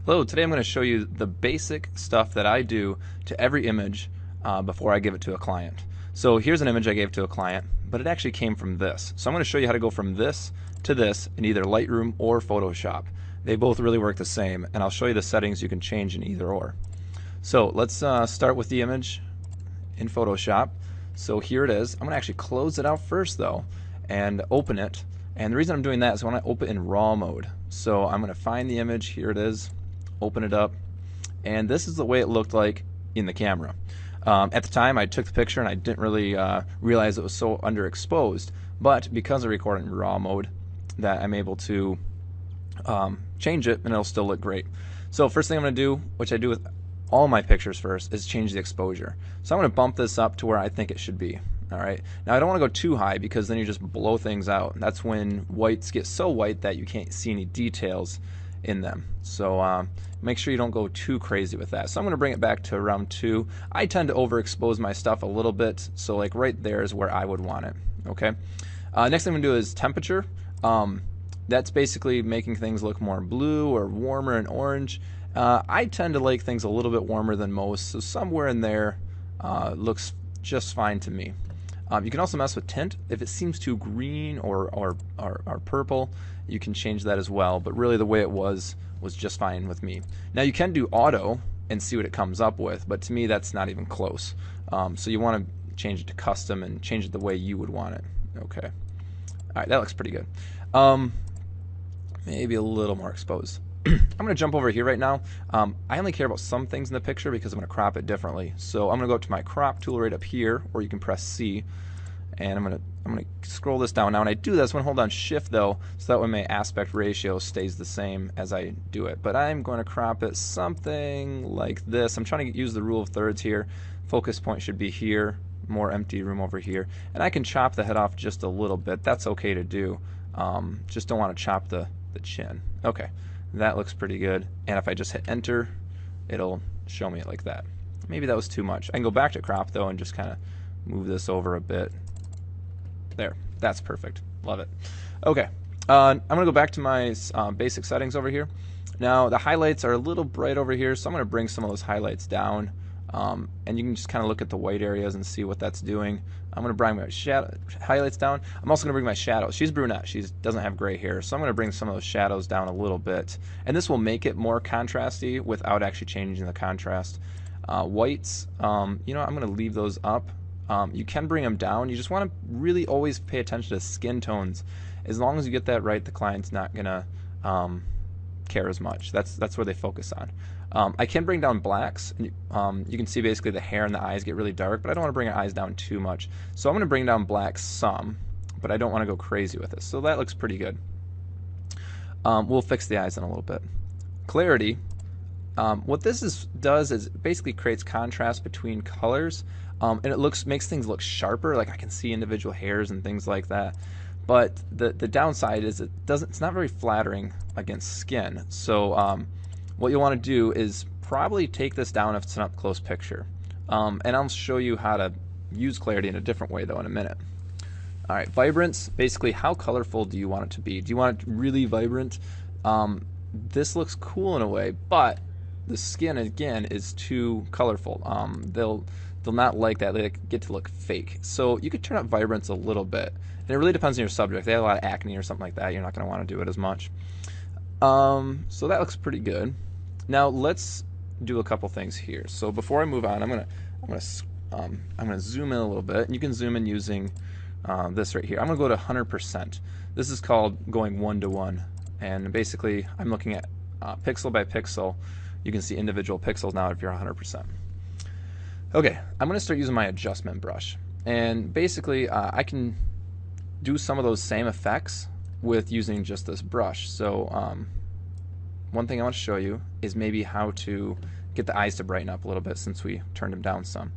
Hello, today I'm going to show you the basic stuff that I do to every image before I give it to a client. So here's an image I gave to a client, but it actually came from this. So I'm going to show you how to go from this to this in either Lightroom or Photoshop. They both really work the same, and I'll show you the settings you can change in either or. So let's start with the image in Photoshop. So here it is. I'm going to actually close it out first though and open it. And the reason I'm doing that is I want to open it in RAW mode. So I'm going to find the image. Here it is. Open it up, and this is the way it looked like in the camera. At the time I took the picture and I didn't really realize it was so underexposed, but because I record in RAW mode that I'm able to change it and it'll still look great. So first thing I'm going to do, which I do with all my pictures first, is change the exposure. So I'm going to bump this up to where I think it should be. Alright, now I don't want to go too high because then you just blow things out. That's when whites get so white that you can't see any details in them. So make sure you don't go too crazy with that. So I'm going to bring it back to around 2. I tend to overexpose my stuff a little bit, so like right there is where I would want it. Okay. Next thing I'm going to do is temperature. That's basically making things look more blue or warmer and orange. I tend to like things a little bit warmer than most, so somewhere in there looks just fine to me. You can also mess with tint. If it seems too green or purple, you can change that as well, but really the way it was just fine with me. Now you can do auto and see what it comes up with, but to me that's not even close. So you want to change it to custom and change it the way you would want it. Okay. Alright, that looks pretty good. Maybe a little more exposed. I'm going to jump over here right now. I only care about some things in the picture because I'm going to crop it differently. So I'm going to go up to my crop tool right up here, or you can press C, and I'm going to scroll this down. Now when I do this, I'm going to hold down Shift though, so that way my aspect ratio stays the same as I do it. But I'm going to crop it something like this. I'm trying to use the rule of thirds here. Focus point should be here, more empty room over here, and I can chop the head off just a little bit. That's okay to do. Just don't want to chop the chin. Okay. That looks pretty good, and if I just hit enter, it'll show me it like that. Maybe that was too much. I can go back to crop though and just kind of move this over a bit. There, that's perfect. Love it. Okay, I'm gonna go back to my basic settings over here. Now the highlights are a little bright over here, so I'm gonna bring some of those highlights down, and you can just kind of look at the white areas and see what that's doing. I'm going to bring my highlights down. I'm also going to bring my shadows. She's brunette. She doesn't have gray hair, so I'm going to bring some of those shadows down a little bit. And this will make it more contrasty without actually changing the contrast. Whites, you know, I'm going to leave those up. You can bring them down. You just want to really always pay attention to skin tones. As long as you get that right, the client's not going to care as much. That's where they focus on. I can bring down blacks. You can see basically the hair and the eyes get really dark, but I don't want to bring her eyes down too much. So I'm going to bring down blacks some, but I don't want to go crazy with this. So that looks pretty good. We'll fix the eyes in a little bit. Clarity. What this does is basically creates contrast between colors, and it makes things look sharper. Like I can see individual hairs and things like that. But the downside is it's not very flattering against skin. So what you'll want to do is probably take this down if it's an up-close picture. And I'll show you how to use clarity in a different way though in a minute. Alright, vibrance, basically how colorful do you want it to be? Do you want it really vibrant? This looks cool in a way, but the skin again is too colorful. They'll not like that. They get to look fake. So you could turn up vibrance a little bit. And it really depends on your subject. If they have a lot of acne or something like that, you're not going to want to do it as much. So that looks pretty good. Now let's do a couple things here. So before I move on, I'm gonna zoom in a little bit, and you can zoom in using this right here. I'm gonna go to 100%. This is called going 1-to-1, and basically I'm looking at pixel by pixel. You can see individual pixels now if you're 100%. Okay, I'm gonna start using my adjustment brush, and basically I can do some of those same effects with using just this brush. So one thing I want to show you is maybe how to get the eyes to brighten up a little bit since we turned them down some.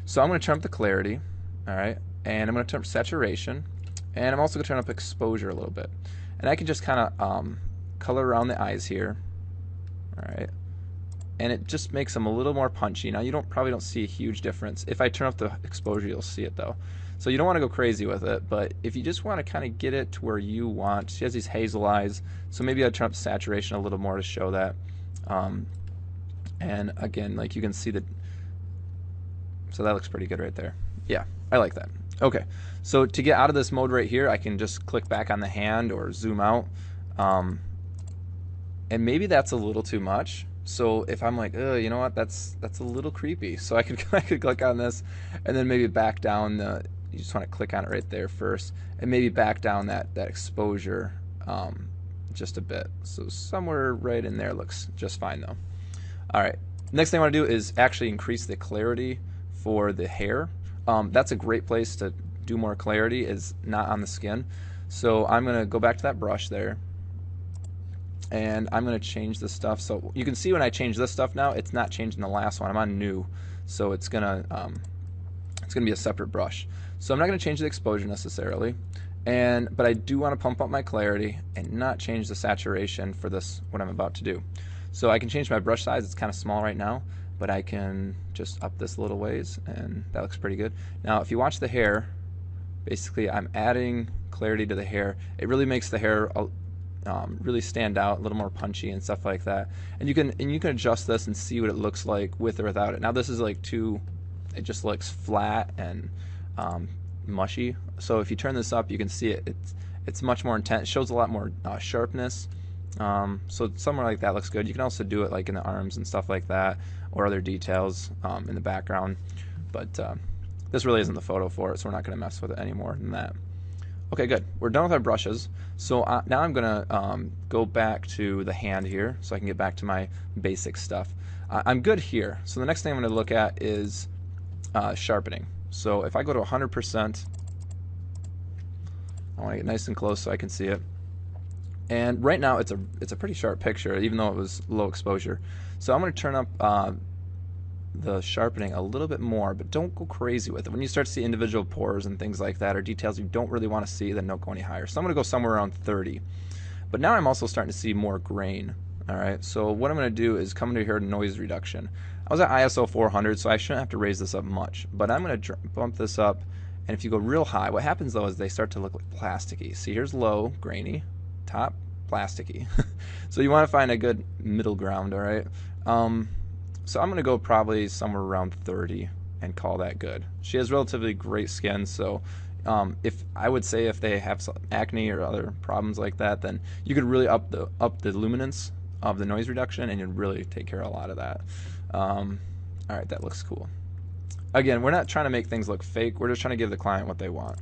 So I'm going to turn up the clarity, alright, and I'm going to turn up saturation, and I'm also going to turn up exposure a little bit. And I can just kind of color around the eyes here, alright, and it just makes them a little more punchy. Now you probably don't see a huge difference. If I turn up the exposure, you'll see it though. So you don't want to go crazy with it, but if you just want to kind of get it to where you want, she has these hazel eyes, so maybe I'd turn up saturation a little more to show that. And again, like you can see that, so that looks pretty good right there. Yeah, I like that. Okay, so to get out of this mode right here, I can just click back on the hand or zoom out. And maybe that's a little too much. So if I'm like, oh, you know what, that's a little creepy. So I could click on this, and then maybe back down the. You just want to click on it right there first, and maybe back down that exposure just a bit. So somewhere right in there looks just fine though. All right. Next thing I want to do is actually increase the clarity for the hair. That's a great place to do more clarity, is not on the skin. So I'm going to go back to that brush there, and I'm going to change this stuff. So you can see when I change this stuff now, it's not changing the last one. I'm on new, so it's gonna be a separate brush. So I'm not going to change the exposure necessarily, but I do want to pump up my clarity and not change the saturation for this, what I'm about to do. So I can change my brush size. It's kind of small right now, but I can just up this a little ways, and that looks pretty good. Now if you watch the hair, basically I'm adding clarity to the hair. It really makes the hair really stand out, a little more punchy and stuff like that. And you can adjust this and see what it looks like with or without it. Now this is like it just looks flat and mushy. So if you turn this up, you can see it's much more intense. It shows a lot more sharpness. So somewhere like that looks good. You can also do it like in the arms and stuff like that, or other details in the background. But this really isn't the photo for it, so we're not going to mess with it any more than that. Okay, good. We're done with our brushes. So now I'm going to go back to the hand here so I can get back to my basic stuff. I'm good here. So the next thing I'm going to look at is sharpening. So if I go to 100%, I want to get nice and close so I can see it. And right now it's a pretty sharp picture, even though it was low exposure. So I'm going to turn up the sharpening a little bit more, but don't go crazy with it. When you start to see individual pores and things like that, or details you don't really want to see, then don't go any higher. So I'm going to go somewhere around 30. But now I'm also starting to see more grain. All right, so what I'm going to do is come into here to noise reduction. I was at ISO 400, so I shouldn't have to raise this up much, but I'm going to bump this up. And if you go real high, what happens though is they start to look like plasticky. See, here's low, grainy, top, plasticky. So you want to find a good middle ground, all right? So I'm going to go probably somewhere around 30 and call that good. She has relatively great skin, so if they have some acne or other problems like that, then you could really up the luminance of the noise reduction, and you'd really take care of a lot of that. All right, that looks cool. Again, we're not trying to make things look fake. We're just trying to give the client what they want.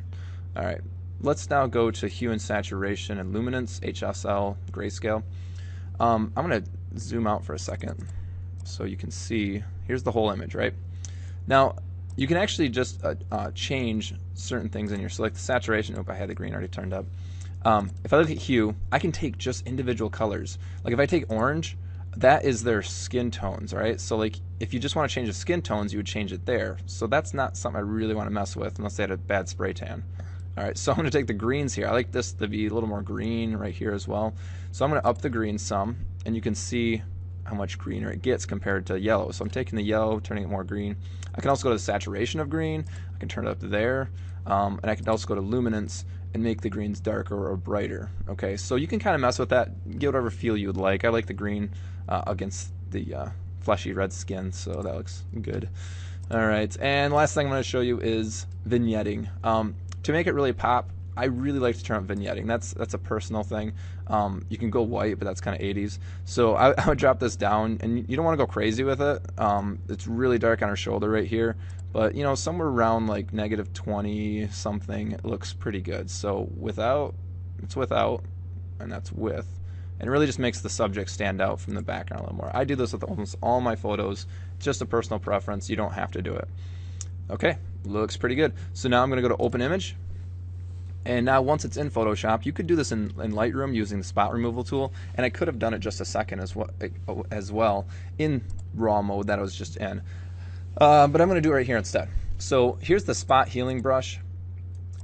All right, let's now go to hue and saturation and luminance, HSL, grayscale. I'm going to zoom out for a second so you can see. Here's the whole image, right? Now, you can actually just change certain things in here. So like the saturation, I had the green already turned up. If I look at hue, I can take just individual colors. Like if I take orange, that is their skin tones, right? So like if you just want to change the skin tones, you would change it there. So that's not something I really want to mess with unless they had a bad spray tan. All right, so I'm going to take the greens here. I like this to be a little more green right here as well. So I'm going to up the green some, and you can see how much greener it gets compared to yellow. So I'm taking the yellow, turning it more green. I can also go to the saturation of green. I can turn it up to there, and I can also go to luminance and make the greens darker or brighter. Okay, so you can kind of mess with that, get whatever feel you would like. I like the green against the fleshy red skin, so that looks good. All right, and last thing I'm going to show you is vignetting. To make it really pop, I really like to turn up vignetting. That's a personal thing. You can go white, but that's kind of 80s. So I would drop this down, and you don't want to go crazy with it. It's really dark on her shoulder right here, but you know, somewhere around like -20 something, it looks pretty good. So without, it's without, and that's with. And it really just makes the subject stand out from the background a little more. I do this with almost all my photos. It's just a personal preference. You don't have to do it. Okay, looks pretty good. So now I'm going to go to Open Image. And now once it's in Photoshop, you could do this in Lightroom using the spot removal tool. And I could have done it just a second as well in raw mode that I was just in. But I'm going to do it right here instead. So here's the spot healing brush.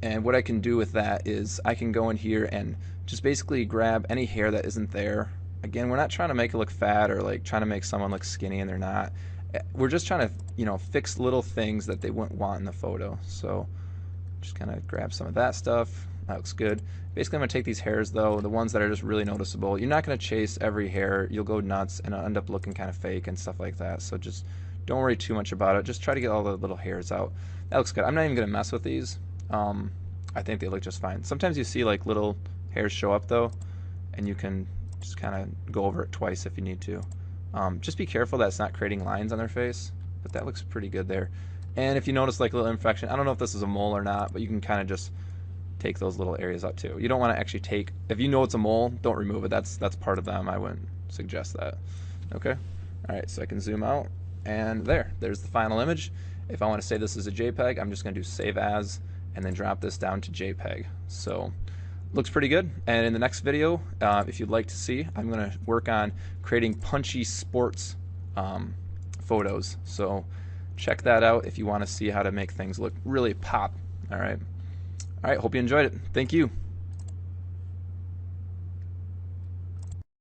And what I can do with that is I can go in here and just basically grab any hair that isn't there. Again, we're not trying to make it look fat or like trying to make someone look skinny and they're not. We're just trying to, you know, fix little things that they wouldn't want in the photo. So just kind of grab some of that stuff. That looks good. Basically, I'm going to take these hairs, though, the ones that are just really noticeable. You're not going to chase every hair. You'll go nuts, and it'll end up looking kind of fake and stuff like that. So just don't worry too much about it. Just try to get all the little hairs out. That looks good. I'm not even going to mess with these. I think they look just fine. Sometimes you see like little hairs show up, though, and you can just kind of go over it twice if you need to. Just be careful that it's not creating lines on their face, but that looks pretty good there. And if you notice like a little imperfection, I don't know if this is a mole or not, but you can kind of just take those little areas out too. You don't want to actually take, if you know it's a mole, don't remove it. That's part of them. I wouldn't suggest that. Okay. All right, so I can zoom out, and there's the final image. If I want to say this is a JPEG, I'm just going to do save as and then drop this down to JPEG. So looks pretty good. And in the next video, if you'd like to see, I'm going to work on creating punchy sports photos. So check that out if you want to see how to make things look really pop. All right. Hope you enjoyed it. Thank you.